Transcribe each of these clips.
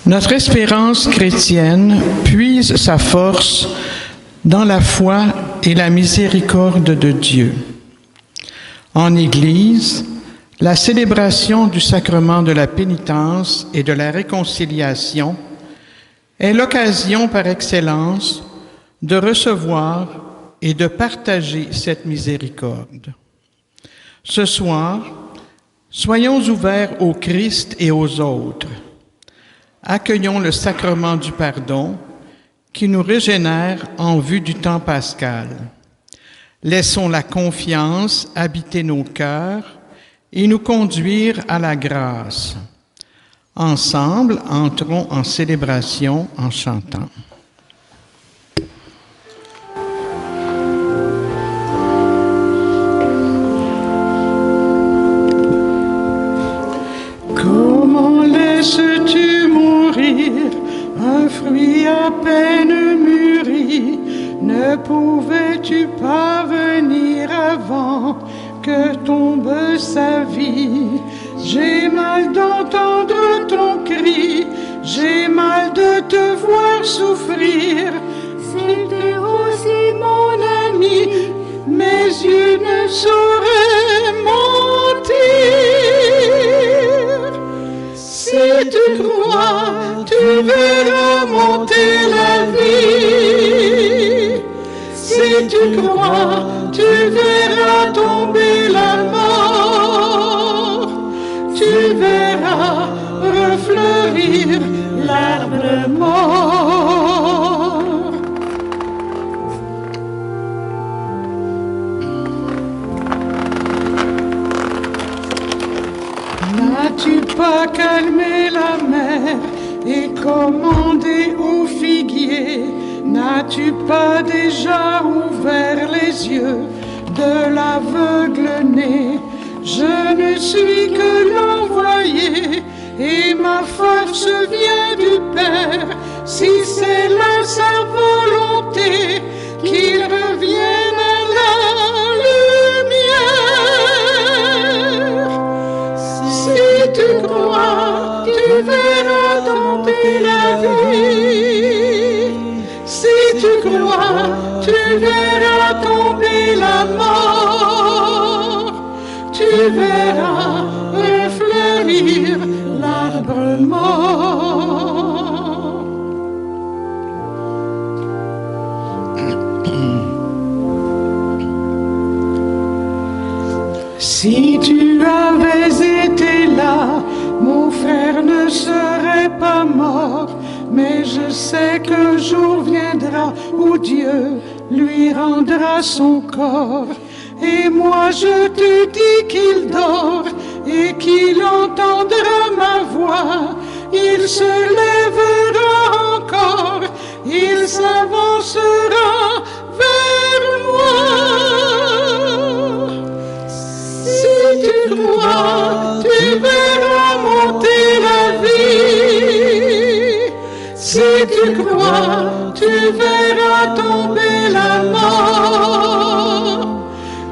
Notre espérance chrétienne puise sa force dans la foi et la miséricorde de Dieu. En Église, la célébration du sacrement de la pénitence et de la réconciliation est l'occasion par excellence de recevoir et de partager cette miséricorde. Ce soir, soyons ouverts au Christ et aux autres. Accueillons le sacrement du pardon qui nous régénère en vue du temps pascal. Laissons la confiance habiter nos cœurs et nous conduire à la grâce. Ensemble, entrons en célébration en chantant. Comment laisses-tu mourir un fruit à peine mûri? Ne pouvais-tu pas venir avant que tombe sa vie? J'ai mal d'entendre ton cri, j'ai mal de te voir souffrir. C'était aussi mon ami, mes yeux ne sauraient mentir. Si tu crois, tu verras monter la vie. Si tu crois, tu verras tomber la mort. Tu verras refleurir l'arbre mort. N'as-tu pas calmé la mer et commandé au figuier? N'as-tu pas déjà ouvert les yeux de l'aveugle-né? Je ne suis que l'envoyé et ma force vient du Père. Si c'est là sa volonté, qu'il revienne à la lumière. Si tu crois, tu verras tomber la vie. Si tu crois, tu verras tomber la mort. Tu verras refleurir l'arbre mort. Si tu avais été là, mon frère ne serait pas mort. Mais je sais qu'un jour viendra où Dieu lui rendra son corps. Et moi je te dis qu'il dort et qu'il entendra ma voix. Il se lèvera encore, il s'avancera vers moi. Si tu crois, tu verras monter la vie. Si tu crois, tu verras tomber la mort.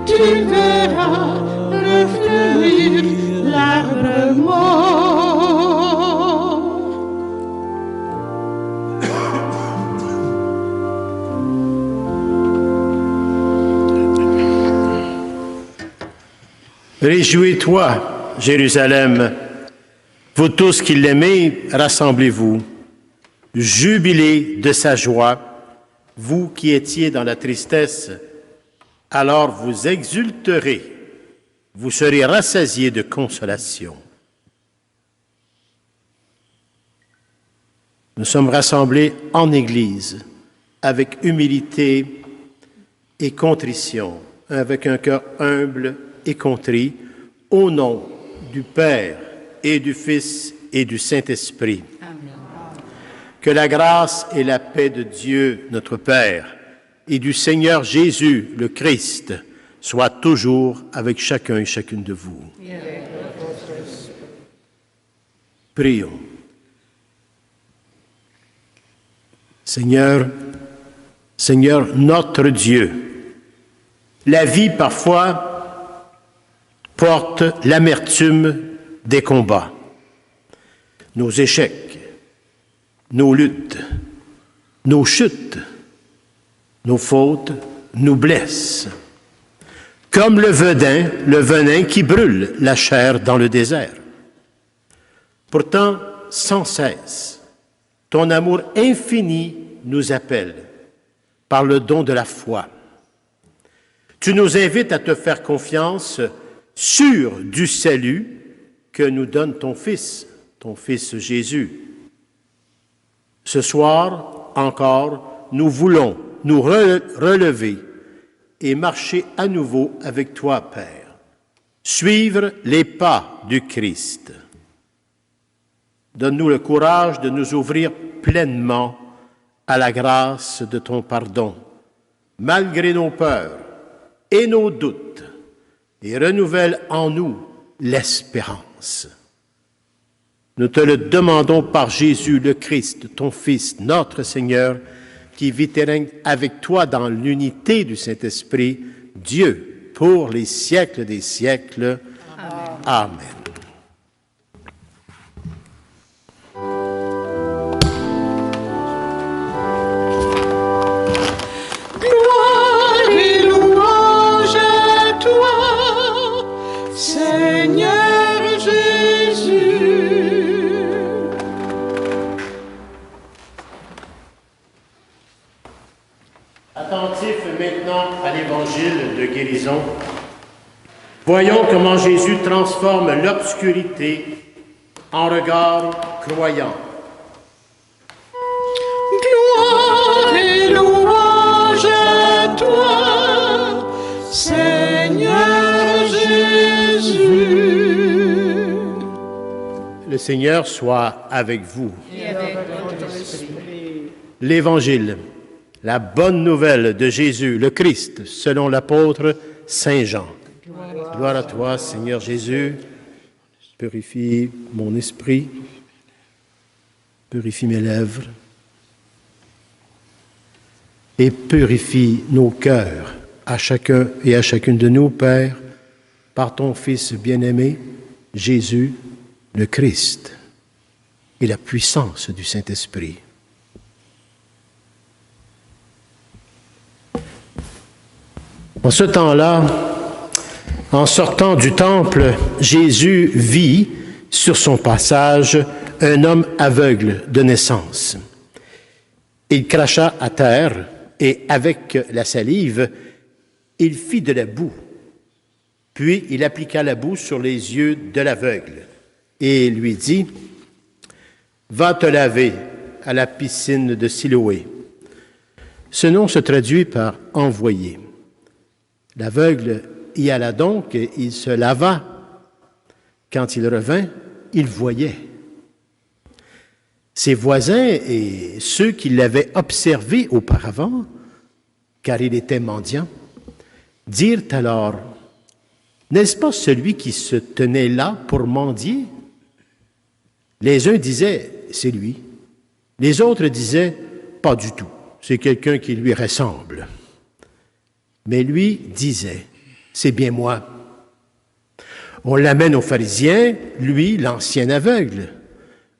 Tu verras refleurir l'arbre mort. Réjouis-toi, Jérusalem, vous tous qui l'aimez, rassemblez-vous. Jubilez de sa joie, vous qui étiez dans la tristesse, alors vous exulterez, vous serez rassasiés de consolation. Nous sommes rassemblés en Église, avec humilité et contrition, avec un cœur humble et contrit, au nom du Père et du Fils et du Saint-Esprit. Amen. Que la grâce et la paix de Dieu, notre Père, et du Seigneur Jésus, le Christ, soient toujours avec chacun et chacune de vous. Prions. Seigneur notre Dieu, la vie parfois porte l'amertume des combats. Nos échecs, nos luttes, nos chutes, nos fautes nous blessent, comme le venin qui brûle la chair dans le désert. Pourtant, sans cesse, ton amour infini nous appelle par le don de la foi. Tu nous invites à te faire confiance, sûr du salut que nous donne ton Fils Jésus. Ce soir encore, nous voulons nous relever et marcher à nouveau avec toi, Père. Suivre les pas du Christ. Donne-nous le courage de nous ouvrir pleinement à la grâce de ton pardon, malgré nos peurs et nos doutes, et renouvelle en nous l'espérance. Nous te le demandons par Jésus le Christ, ton Fils, notre Seigneur, qui vit et règne avec toi dans l'unité du Saint-Esprit, Dieu, pour les siècles des siècles. Amen. Amen. Gloire et louange à toi, Seigneur Jésus. Attentifs maintenant à l'évangile de guérison, voyons comment Jésus transforme l'obscurité en regard croyant. Gloire et louange à toi, Seigneur Jésus. Le Seigneur soit avec vous. Et avec votre esprit. L'Évangile, la bonne nouvelle de Jésus, le Christ, selon l'apôtre Saint Jean. Gloire à toi, Seigneur Jésus. Purifie mon esprit, purifie mes lèvres et purifie nos cœurs à chacun et à chacune de nous, Père, par ton Fils bien-aimé, Jésus, le Christ, et la puissance du Saint-Esprit. En ce temps-là, en sortant du temple, Jésus vit sur son passage un homme aveugle de naissance. Il cracha à terre et avec la salive, il fit de la boue. Puis il appliqua la boue sur les yeux de l'aveugle et lui dit, « Va te laver à la piscine de Siloé. » Ce nom se traduit par « envoyé ». L'aveugle y alla donc et il se lava. Quand il revint, il voyait. Ses voisins et ceux qui l'avaient observé auparavant, car il était mendiant, dirent alors, « N'est-ce pas celui qui se tenait là pour mendier? » Les uns disaient, « C'est lui. » Les autres disaient, « Pas du tout. C'est quelqu'un qui lui ressemble. » Mais lui disait, « C'est bien moi. » On l'amène aux pharisiens, lui, l'ancien aveugle.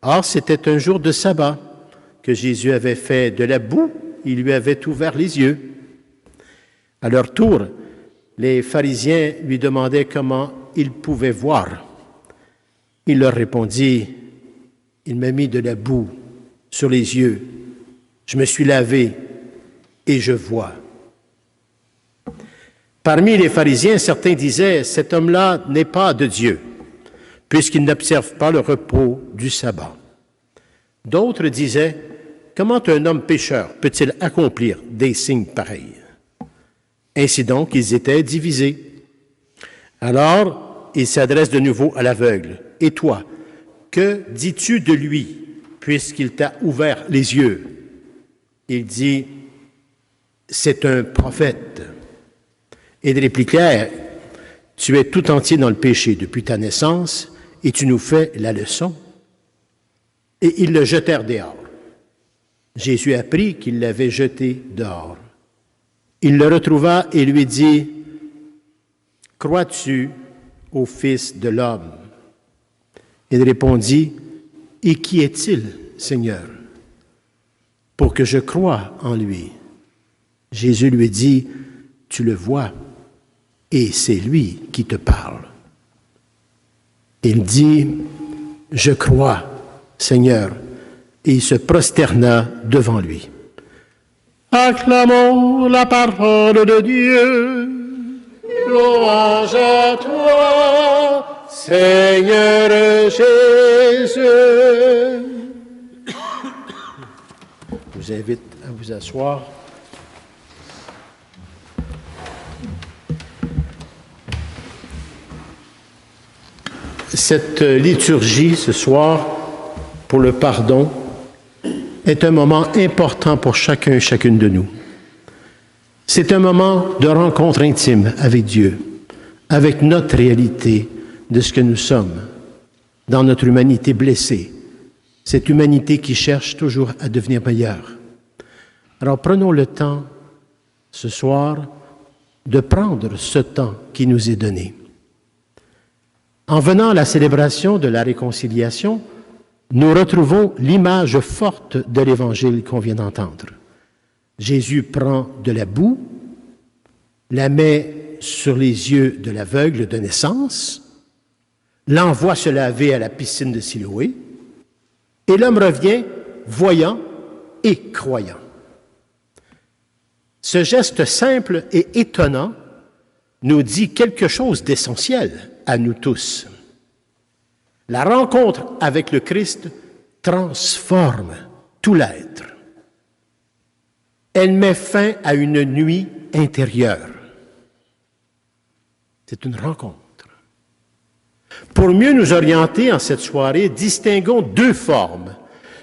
Or, c'était un jour de sabbat que Jésus avait fait de la boue, il lui avait ouvert les yeux. À leur tour, les pharisiens lui demandaient comment il pouvait voir. Il leur répondit, « Il m'a mis de la boue sur les yeux. Je me suis lavé et je vois. » Parmi les pharisiens, certains disaient, « Cet homme-là n'est pas de Dieu, puisqu'il n'observe pas le repos du sabbat. » D'autres disaient, « Comment un homme pécheur peut-il accomplir des signes pareils? » Ainsi donc, ils étaient divisés. Alors, il s'adresse de nouveau à l'aveugle. « Et toi, que dis-tu de lui, puisqu'il t'a ouvert les yeux? » Il dit, « C'est un prophète. » Et ils répliquèrent, « Tu es tout entier dans le péché depuis ta naissance, et tu nous fais la leçon. » Et ils le jetèrent dehors. Jésus apprit qu'il l'avait jeté dehors. Il le retrouva et lui dit, « Crois-tu au Fils de l'homme? » Il répondit, « Et qui est-il, Seigneur, pour que je croie en lui. Jésus lui dit, tu le vois, et c'est lui qui te parle. Il dit, je crois, Seigneur, et il se prosterna devant lui. Acclamons la parole de Dieu. Louange à toi, Seigneur Jésus. Je vous invite à vous asseoir. Cette liturgie ce soir pour le pardon est un moment important pour chacun et chacune de nous. C'est un moment de rencontre intime avec Dieu, avec notre réalité de ce que nous sommes, dans notre humanité blessée, cette humanité qui cherche toujours à devenir meilleure. Alors prenons le temps, ce soir, de prendre ce temps qui nous est donné. En venant à la célébration de la réconciliation, nous retrouvons l'image forte de l'Évangile qu'on vient d'entendre. Jésus prend de la boue, la met sur les yeux de l'aveugle de naissance, l'envoie se laver à la piscine de Siloé, et l'homme revient voyant et croyant. Ce geste simple et étonnant nous dit quelque chose d'essentiel à nous tous. La rencontre avec le Christ transforme tout l'être. Elle met fin à une nuit intérieure. C'est une rencontre. Pour mieux nous orienter en cette soirée, distinguons deux formes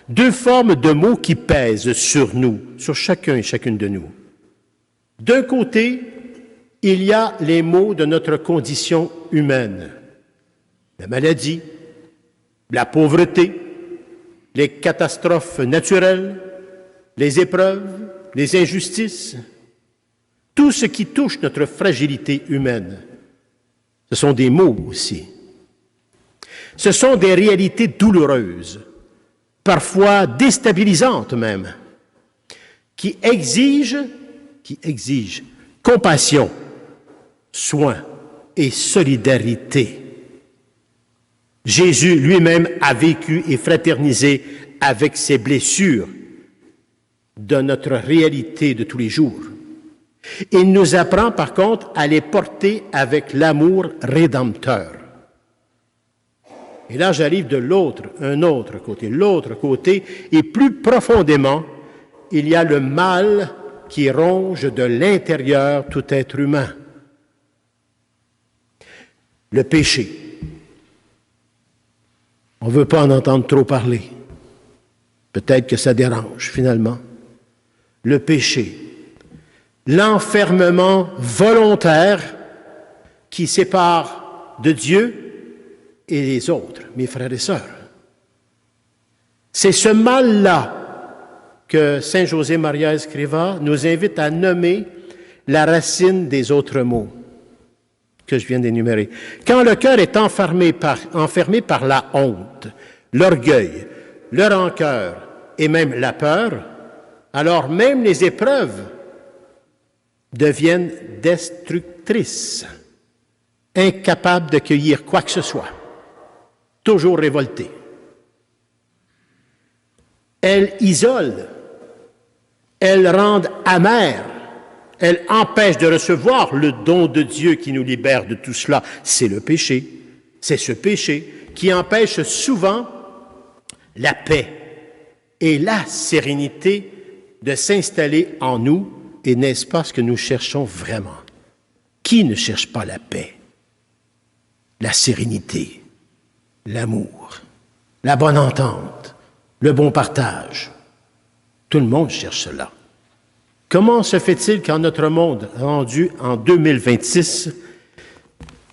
de mots qui pèsent sur nous, sur chacun et chacune de nous. D'un côté, il y a les maux de notre condition humaine, la maladie, la pauvreté, les catastrophes naturelles, les épreuves, les injustices, tout ce qui touche notre fragilité humaine. Ce sont des maux aussi. Ce sont des réalités douloureuses, parfois déstabilisantes même, qui exigent compassion, soin et solidarité. Jésus lui-même a vécu et fraternisé avec ces blessures de notre réalité de tous les jours. Il nous apprend par contre à les porter avec l'amour rédempteur. Et là, j'arrive de l'autre côté, et plus profondément, il y a le mal qui ronge de l'intérieur tout être humain. Le péché. On ne veut pas en entendre trop parler. Peut-être que ça dérange, finalement. Le péché. L'enfermement volontaire qui sépare de Dieu et les autres, mes frères et sœurs. C'est ce mal-là que Saint José Maria Escrivá nous invite à nommer la racine des autres maux que je viens d'énumérer. Quand le cœur est enfermé par la honte, l'orgueil, le rancœur et même la peur, alors même les épreuves deviennent destructrices, incapables de cueillir quoi que ce soit, toujours révoltées. Elles isolent, elles rendent amères, elles empêchent de recevoir le don de Dieu qui nous libère de tout cela. C'est le péché. C'est ce péché qui empêche souvent la paix et la sérénité de s'installer en nous. Et n'est-ce pas ce que nous cherchons vraiment? Qui ne cherche pas la paix, la sérénité, l'amour, la bonne entente, le bon partage? Tout le monde cherche cela. Comment se fait-il qu'en notre monde rendu en 2026,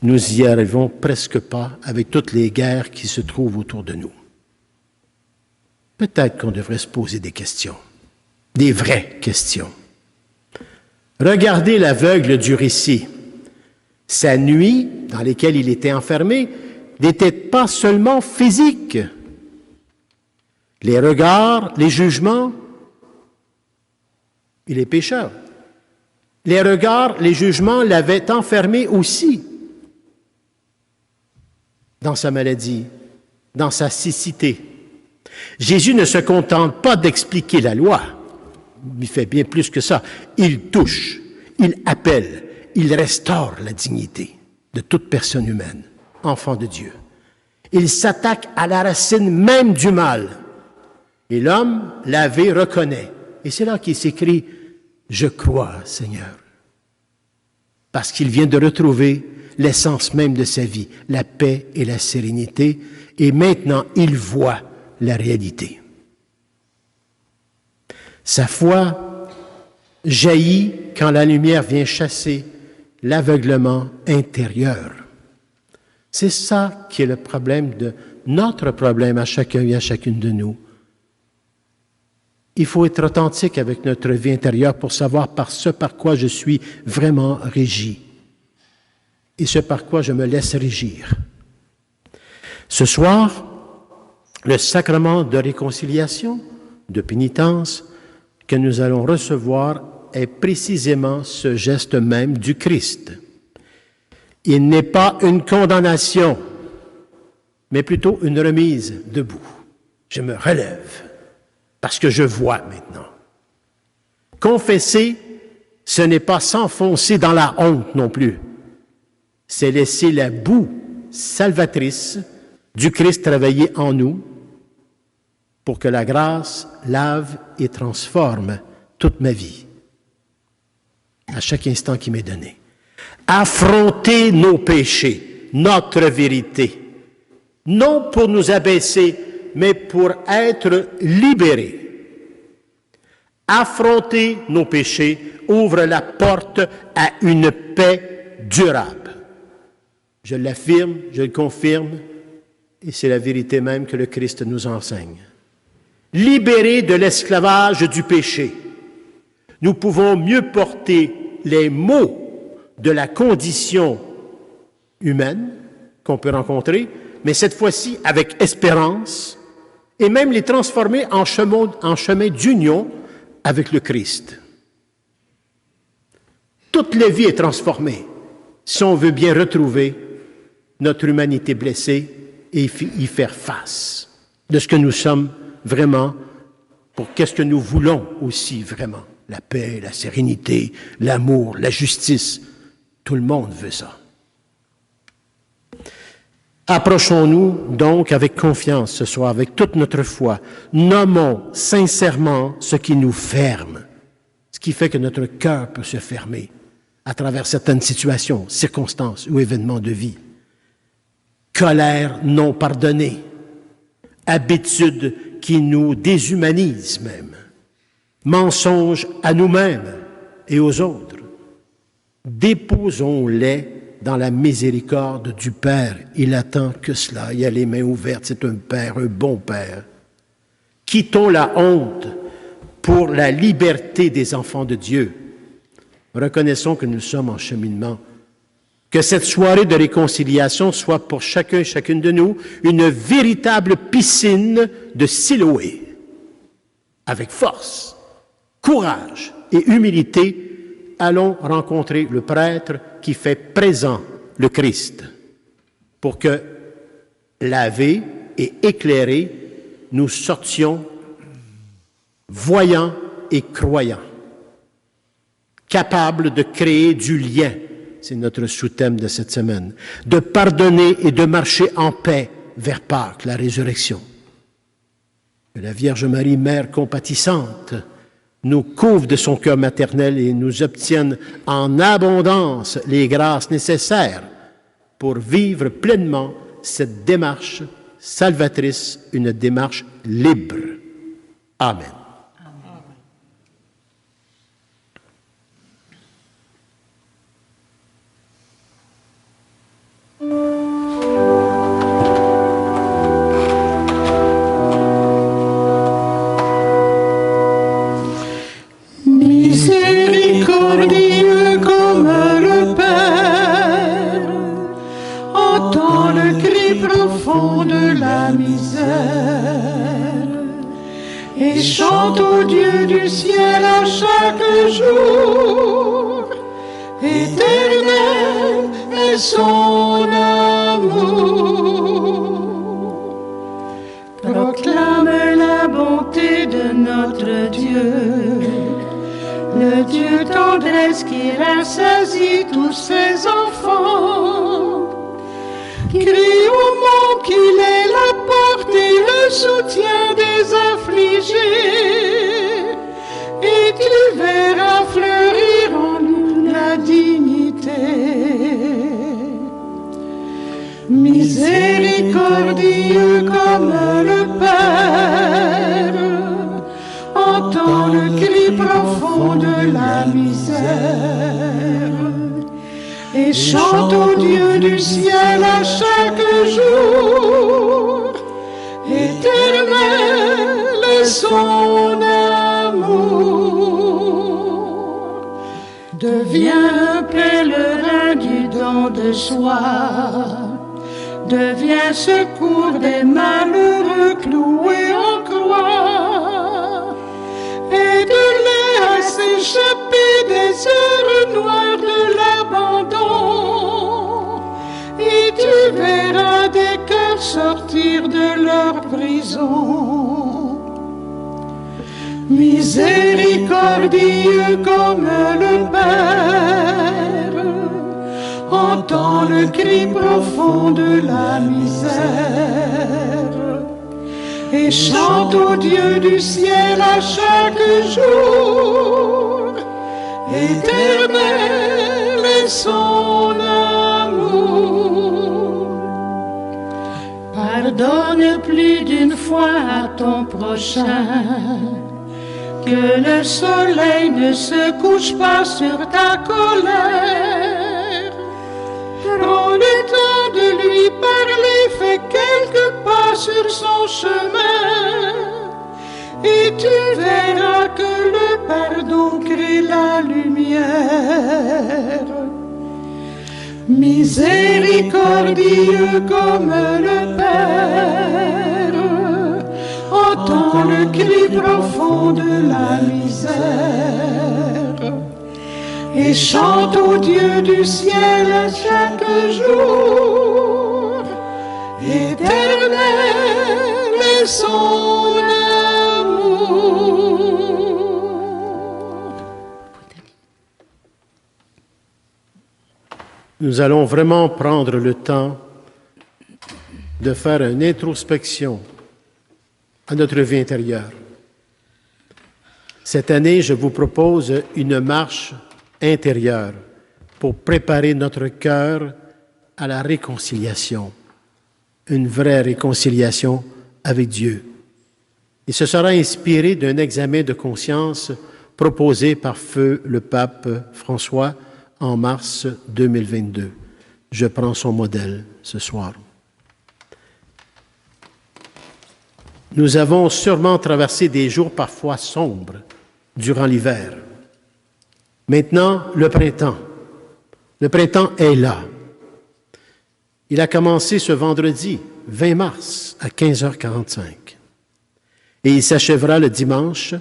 nous y arrivons presque pas avec toutes les guerres qui se trouvent autour de nous? Peut-être qu'on devrait se poser des questions, des vraies questions. Regardez l'aveugle du récit. Sa nuit, dans laquelle il était enfermé, n'était pas seulement physique. Les regards, les jugements, Il est pécheur. Les regards, les jugements l'avaient enfermé aussi dans sa maladie, dans sa cécité. Jésus ne se contente pas d'expliquer la loi. Il fait bien plus que ça. Il touche, il appelle, il restaure la dignité de toute personne humaine, enfant de Dieu. Il s'attaque à la racine même du mal. Et l'homme lavé reconnaît. Et c'est là qu'il s'écrit « Je crois, Seigneur ». Parce qu'il vient de retrouver l'essence même de sa vie, la paix et la sérénité. Et maintenant, il voit la réalité. Sa foi jaillit quand la lumière vient chasser l'aveuglement intérieur. C'est ça qui est le problème notre problème à chacun et à chacune de nous. Il faut être authentique avec notre vie intérieure pour savoir par quoi je suis vraiment régi et ce par quoi je me laisse régir. Ce soir, le sacrement de réconciliation, de pénitence que nous allons recevoir est précisément ce geste même du Christ. Il n'est pas une condamnation, mais plutôt une remise debout. Je me relève parce que je vois maintenant. Confesser, ce n'est pas s'enfoncer dans la honte non plus. C'est laisser la boue salvatrice du Christ travailler en nous pour que la grâce lave et transforme toute ma vie, à chaque instant qui m'est donné. Affronter nos péchés, notre vérité, non pour nous abaisser, mais pour être libérés. Affronter nos péchés ouvre la porte à une paix durable. Je l'affirme, je le confirme, et c'est la vérité même que le Christ nous enseigne. Libérés de l'esclavage du péché, nous pouvons mieux porter les maux de la condition humaine qu'on peut rencontrer, mais cette fois-ci avec espérance, et même les transformer en chemin d'union avec le Christ. Toute la vie est transformée si on veut bien retrouver notre humanité blessée et y faire face de ce que nous sommes vraiment, pour qu'est-ce que nous voulons aussi vraiment. La paix, la sérénité, l'amour, la justice. Tout le monde veut ça. Approchons-nous donc avec confiance ce soir, avec toute notre foi. Nommons sincèrement ce qui nous ferme, ce qui fait que notre cœur peut se fermer à travers certaines situations, circonstances ou événements de vie. Colère non pardonnée, habitude qui nous déshumanise même, mensonges à nous-mêmes et aux autres. Déposons-les dans la miséricorde du Père. Il attend que cela. Il a les mains ouvertes. C'est un Père, un bon Père. Quittons la honte pour la liberté des enfants de Dieu. Reconnaissons que nous sommes en cheminement. Que cette soirée de réconciliation soit pour chacun et chacune de nous une véritable piscine de Siloé. Avec force, courage et humilité, allons rencontrer le prêtre qui fait présent le Christ pour que, lavés et éclairés, nous sortions voyants et croyants, capables de créer du lien, c'est notre sous-thème de cette semaine, de pardonner et de marcher en paix vers Pâques, la résurrection. Que la Vierge Marie, Mère compatissante, nous couvre de son cœur maternel et nous obtienne en abondance les grâces nécessaires pour vivre pleinement cette démarche salvatrice, une démarche libre. Amen. Miséricordieux comme le Père, entends le cri profond de la misère et chante chante au Dieu du ciel à chaque jour. Éternel est son amour. Proclame la bonté de notre Dieu, le Dieu tendresse qui rassasie tous ses enfants. Crie au monde qu'il est la porte et le soutien des affligés, et tu verras fleurir en nous la dignité. Miséricordieux comme le Père, entends le cri profond de la misère, et chante au Dieu du ciel à chaque jour. Éternel est son amour. Deviens un pèlerin du don de soi, deviens secours des malheureux cloués en croix. Aide-les à s'échapper des heures noires de l'abandon, et tu verras des cœurs sortir de leur prison. Miséricordieux comme le Père, entends le cri profond de la misère, et chante au Dieu du ciel à chaque jour. Éternel est son amour. Pardonne plus d'une fois à ton prochain, que le soleil ne se couche pas sur ta colère. Prends le temps de lui parler, fais quelques pas sur son chemin, et tu verras que le pardon crée la lumière. Miséricordieux comme le Père, entends le cri profond de la misère, et chante au Dieu du ciel à chaque jour. Éternel est son amour. Nous allons vraiment prendre le temps de faire une introspection à notre vie intérieure. Cette année, je vous propose une marche intérieure pour préparer notre cœur à la réconciliation, une vraie réconciliation avec Dieu. Et ce sera inspiré d'un examen de conscience proposé par feu le pape François en mars 2022. Je prends son modèle ce soir. Nous avons sûrement traversé des jours parfois sombres durant l'hiver. Maintenant, le printemps. Le printemps est là. Il a commencé ce vendredi 20 mars à 15h45. Et il s'achèvera le dimanche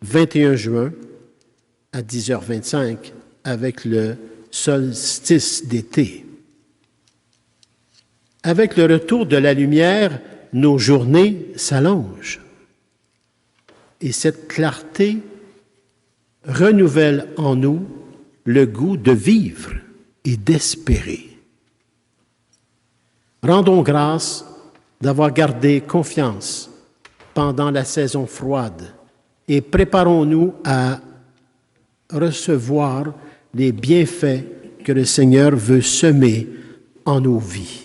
21 juin à 10h25 avec le solstice d'été. Avec le retour de la lumière, nos journées s'allongent. Et cette clarté renouvelle en nous le goût de vivre et d'espérer. Rendons grâce d'avoir gardé confiance pendant la saison froide et préparons-nous à recevoir les bienfaits que le Seigneur veut semer en nos vies.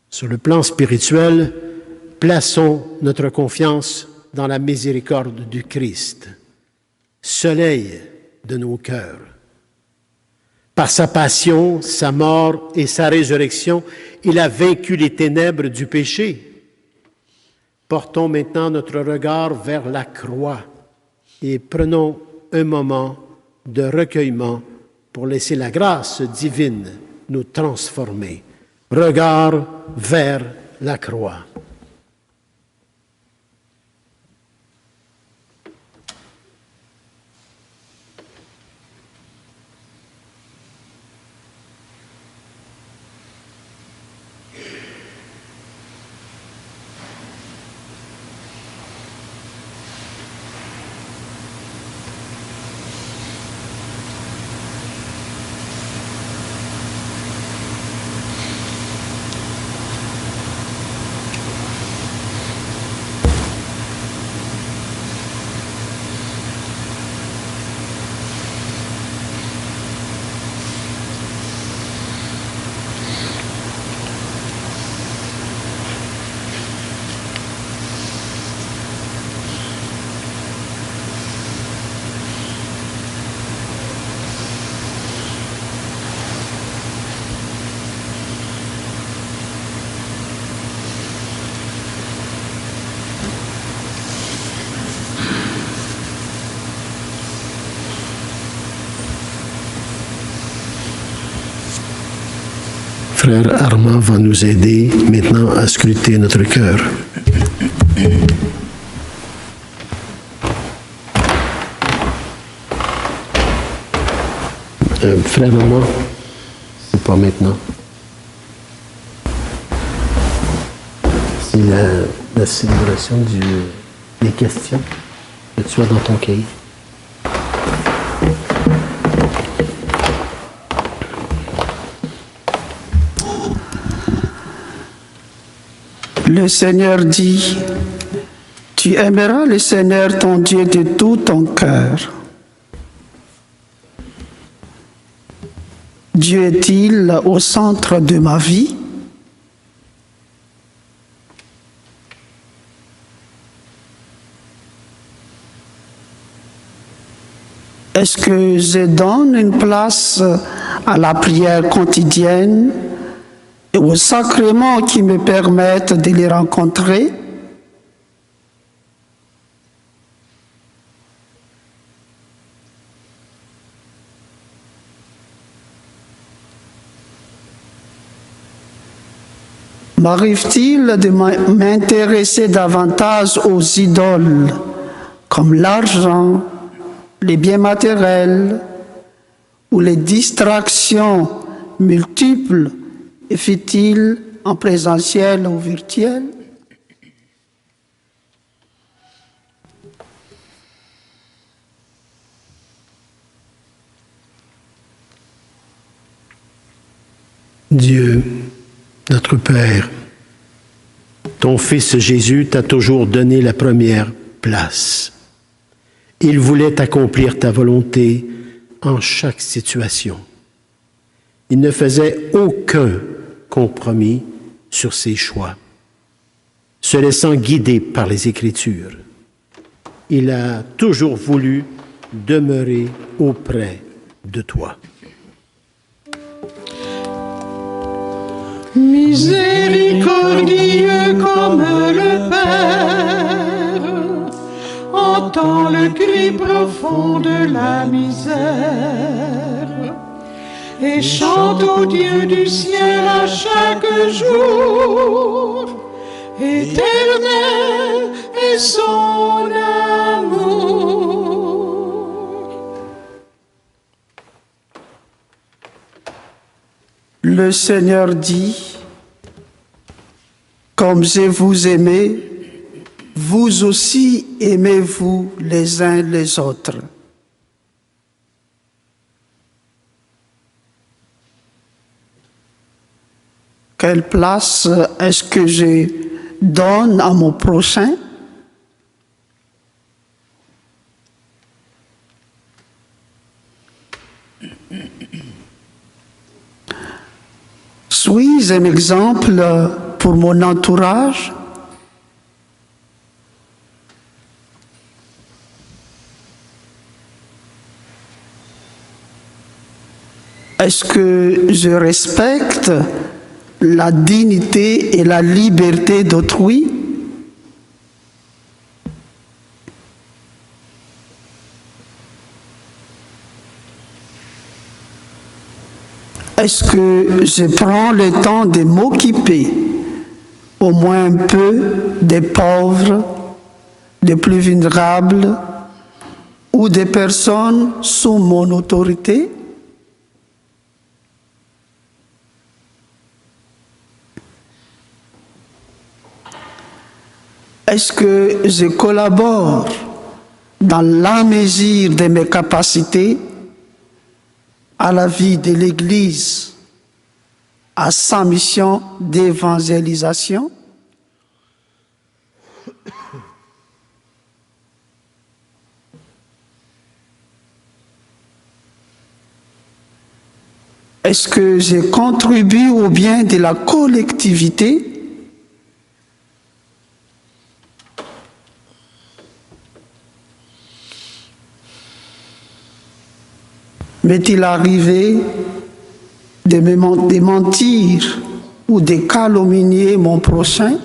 Sur le plan spirituel, plaçons notre confiance dans la miséricorde du Christ, soleil de nos cœurs. Par sa passion, sa mort et sa résurrection, il a vaincu les ténèbres du péché. Portons maintenant notre regard vers la croix et prenons un moment de recueillement pour laisser la grâce divine nous transformer. Regard vers la croix. Frère Armand va nous aider maintenant à scruter notre cœur. Frère Armand, c'est pas maintenant. C'est la célébration des questions que tu as dans ton cahier. Le Seigneur dit, tu aimeras le Seigneur ton Dieu de tout ton cœur. Dieu est-il au centre de ma vie? Est-ce que je donne une place à la prière quotidienne et aux sacrements qui me permettent de les rencontrer? M'arrive-t-il de m'intéresser davantage aux idoles comme l'argent, les biens matériels ou les distractions multiples, et fut-il en présentiel ou virtuel? Dieu, notre Père, ton Fils Jésus t'a toujours donné la première place. Il voulait accomplir ta volonté en chaque situation. Il ne faisait aucun compromis sur ses choix, se laissant guider par les Écritures. Il a toujours voulu demeurer auprès de toi. Miséricordieux comme le Père, entends le cri profond de la misère et chante au Dieu du ciel à chaque jour. Éternel est son amour. Le Seigneur dit, comme je vous aimais, vous aussi aimez-vous les uns les autres. Quelle place est-ce que je donne à mon prochain? Suis-je un exemple pour mon entourage? Est-ce que je respecte la dignité et la liberté d'autrui? Est-ce que je prends le temps de m'occuper au moins un peu des pauvres, des plus vulnérables ou des personnes sous mon autorité? Est-ce que je collabore dans la mesure de mes capacités à la vie de l'Église, à sa mission d'évangélisation? Est-ce que je contribue au bien de la collectivité? M'est-il arrivé de mentir ou de calomnier mon prochain?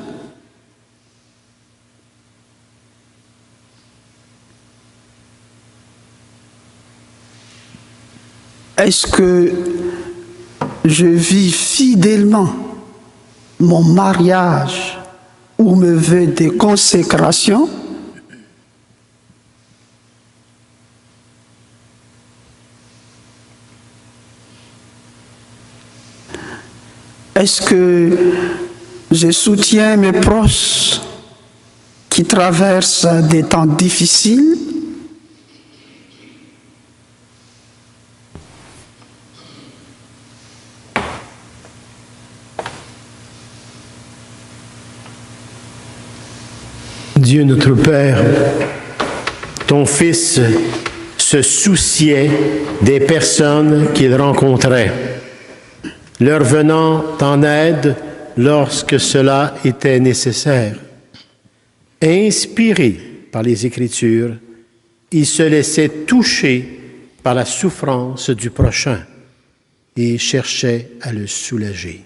Est-ce que je vis fidèlement mon mariage ou mes vœux de consécration, est-ce que je soutiens mes proches qui traversent des temps difficiles? Dieu notre Père, ton Fils se souciait des personnes qu'il rencontrait, leur venant en aide lorsque cela était nécessaire. Inspiré par les Écritures, il se laissait toucher par la souffrance du prochain et cherchait à le soulager.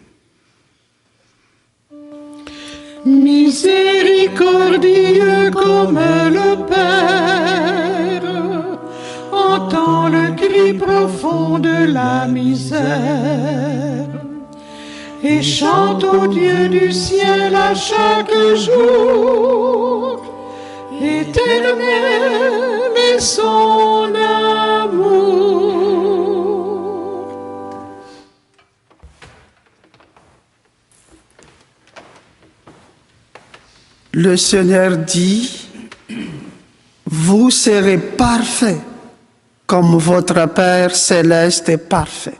Miséricordieux comme le Père, entend le cri profond de la misère et chante au Dieu du ciel à chaque jour, Éternel est son amour. Le Seigneur dit, vous serez parfaits comme votre Père céleste est parfait.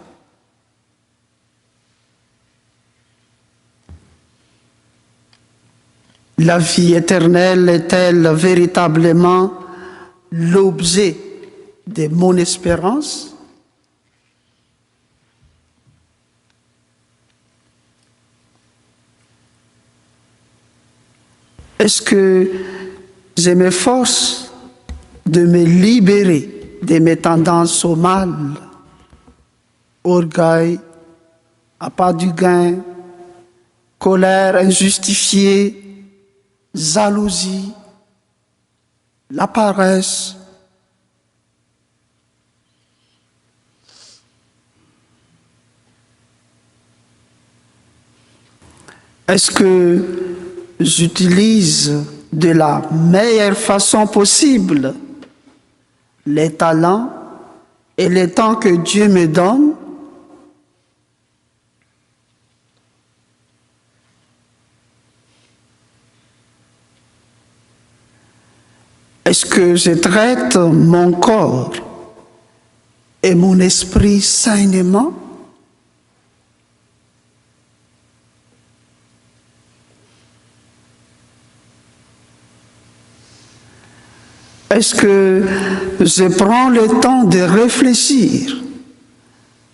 La vie éternelle est-elle véritablement l'objet de mon espérance? Est-ce que je m'efforce de me libérer de mes tendances au mal, orgueil, appât du gain, colère injustifiée, jalousie, la paresse? Est-ce que j'utilise de la meilleure façon possible les talents et les temps que Dieu me donne? Est-ce que je traite mon corps et mon esprit sainement? Est-ce que je prends le temps de réfléchir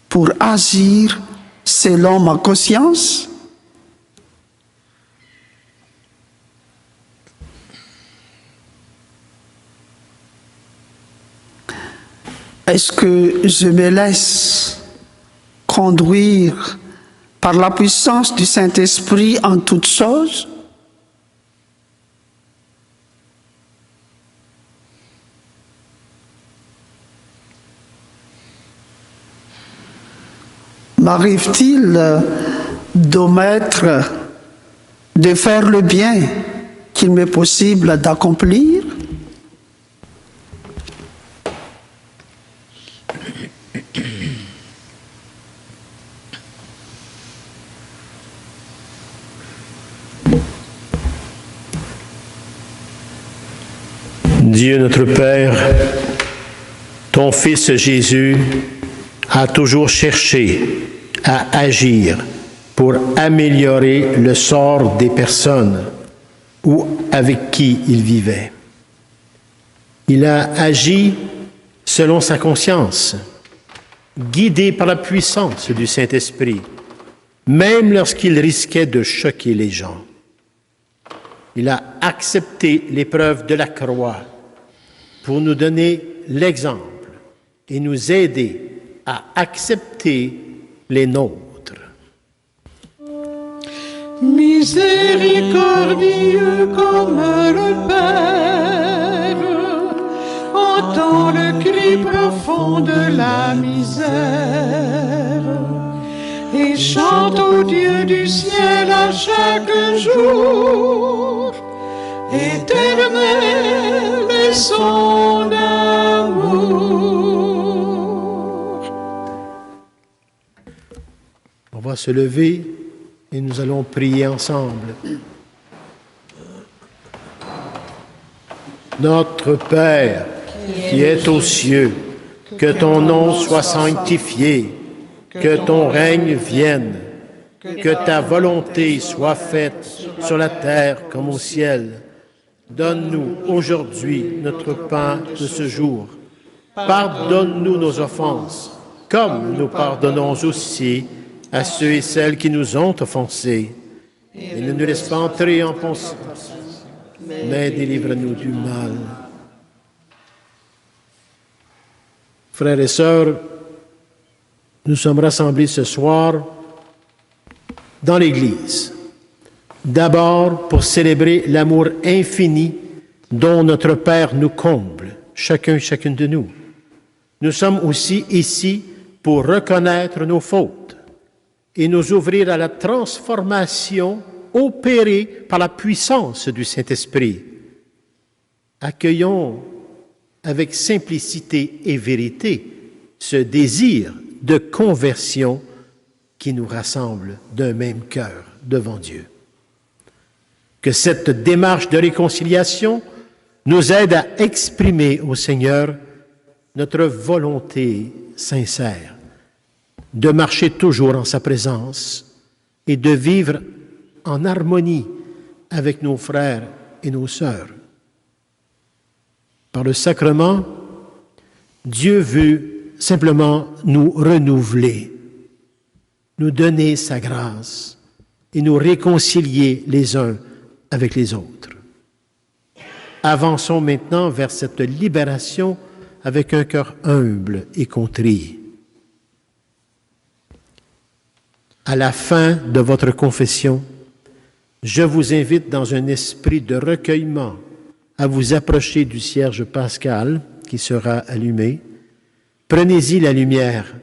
pour agir selon ma conscience? Est-ce que je me laisse conduire par la puissance du Saint-Esprit en toutes choses? M'arrive-t-il d'omettre de faire le bien qu'il m'est possible d'accomplir? Dieu notre Père, ton Fils Jésus a toujours cherché à agir pour améliorer le sort des personnes ou avec qui il vivait. Il a agi selon sa conscience, guidé par la puissance du Saint-Esprit, même lorsqu'il risquait de choquer les gens. Il a accepté l'épreuve de la croix pour nous donner l'exemple et nous aider à accepter les nôtres. Miséricordieux comme le Père, entend le cri profond de la misère et chante au Dieu du ciel à chaque jour. Éternel est son amour. On va se lever et nous allons prier ensemble. Notre Père, qui es aux cieux, que ton nom soit sanctifié, que ton règne vienne, que ta volonté soit faite sur la terre comme au ciel. Donne-nous aujourd'hui notre pain de ce jour. Pardonne-nous nos offenses, comme nous pardonnons aussi à ceux et celles qui nous ont offensés. Et ne nous laisse pas entrer en pensée, mais délivre-nous du mal. Frères et sœurs, nous sommes rassemblés ce soir dans l'Église. D'abord, pour célébrer l'amour infini dont notre Père nous comble, chacun et chacune de nous. Nous sommes aussi ici pour reconnaître nos fautes et nous ouvrir à la transformation opérée par la puissance du Saint-Esprit. Accueillons avec simplicité et vérité ce désir de conversion qui nous rassemble d'un même cœur devant Dieu. Que cette démarche de réconciliation nous aide à exprimer au Seigneur notre volonté sincère de marcher toujours en sa présence et de vivre en harmonie avec nos frères et nos sœurs. Par le sacrement, Dieu veut simplement nous renouveler, nous donner sa grâce et nous réconcilier les uns avec les autres. Avançons maintenant vers cette libération avec un cœur humble et contrit. À la fin de votre confession, je vous invite dans un esprit de recueillement à vous approcher du cierge pascal qui sera allumé. Prenez-y la lumière,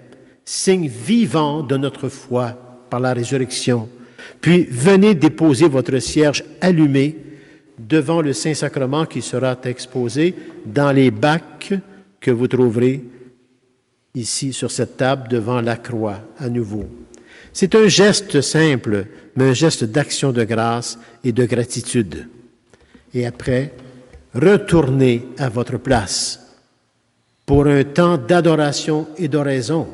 signe vivant de notre foi par la résurrection. Puis venez déposer votre cierge allumé devant le Saint-Sacrement qui sera exposé dans les bacs que vous trouverez ici sur cette table devant la croix à nouveau. C'est un geste simple, mais un geste d'action de grâce et de gratitude. Et après, retournez à votre place pour un temps d'adoration et d'oraison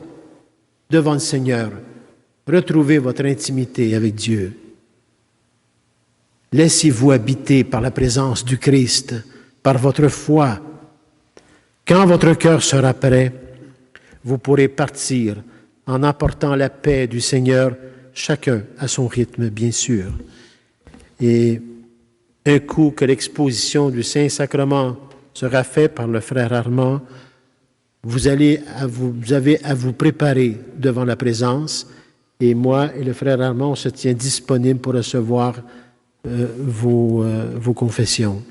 devant le Seigneur. Retrouvez votre intimité avec Dieu. Laissez-vous habiter par la présence du Christ, par votre foi. Quand votre cœur sera prêt, vous pourrez partir en apportant la paix du Seigneur, chacun à son rythme, bien sûr. Et un coup que l'exposition du Saint-Sacrement sera faite par le frère Armand, vous avez à vous préparer devant la présence. Et moi et le frère Armand, on se tient disponible pour recevoir vos confessions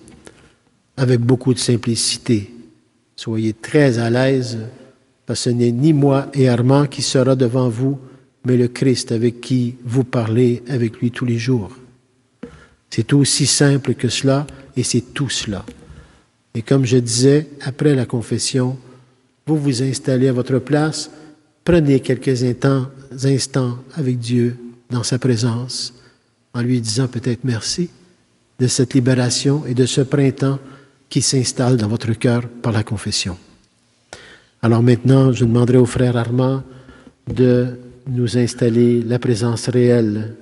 avec beaucoup de simplicité. Soyez très à l'aise, parce que ce n'est ni moi et Armand qui sera devant vous, mais le Christ avec qui vous parlez avec lui tous les jours. C'est aussi simple que cela, et c'est tout cela. Et comme je disais, après la confession, vous vous installez à votre place, prenez quelques instants avec Dieu dans sa présence, en lui disant peut-être merci de cette libération et de ce printemps qui s'installe dans votre cœur par la confession. Alors maintenant, je demanderai au frère Armand de nous installer la présence réelle